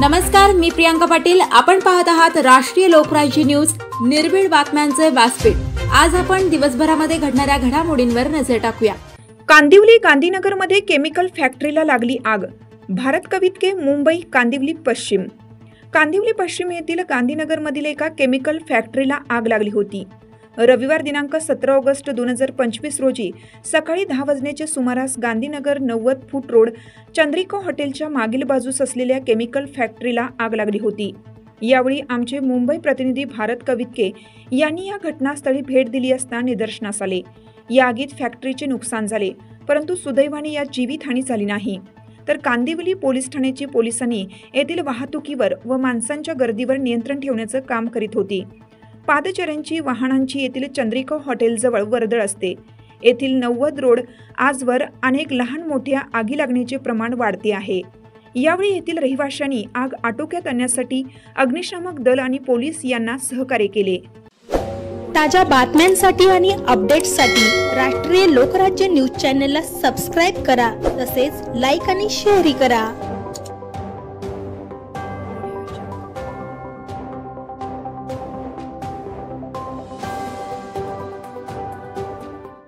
नमस्कार, मी प्रियांका पाटील। आपण पाहत आहात राष्ट्रीय लोकराज्य न्यूज, निर्भीड बातम्यांचे व्यासपीठ। आज आपण दिवसभरामध्ये घडणाऱ्या घडामोडींवर नजर टाकूया। कांदिवली गांधीनगरमध्ये केमिकल फॅक्टरीला लागली आग। भारत कवितके मुंबई कांदिवली पश्चिम। कांदिवली पश्चिम येथील गांधीनगरमधील एका केमिकल फॅक्टरीला आग लागली होती। रविवार दिनांक 17 ऑगस्ट 2025 रोजी सकाळी 10 वाजण्याच्या सुमारास गांधीनगर 90 फूट रोड चंद्रिका हॉटेलच्या मागील बाजूस असलेल्या केमिकल फॅक्टरीला आग लागली होती। यावेळी आमचे मुंबई प्रतिनिधी भारत कवितके यांनी या घटनास्थळी भेट दिली असता निदर्शनास आले, या आगीत फॅक्टरीचे नुकसान झाले, परंतु सुदैवाने यात जीवितहानी झाली नाही। तर कांदिवली पोलीस ठाण्याची पोलिसांनी येथील वाहतुकीवर व माणसांच्या गर्दीवर नियंत्रण ठेवण्याचे काम करीत होती। पादचाऱ्यांची वाहनांची येथील चंद्रिका हॉटेलजवळ वर्दळ असते। येथील 90 रोड आजवर अनेक लहान मोठ्या आगी लागण्याचे प्रमाण वाढते आहे। यावेळी येथील रहिवाशांनी आग आटोक्यात आणण्यासाठी अग्निशामक दल आणि पोलीस यांना सहकार्य केले। ताज्या बातम्यांसाठी आणि अपडेट्ससाठी राष्ट्रीय लोकराज्य न्यूज चॅनलला सबस्क्राइब करा, तसेच लाईक आणि शेअर करा।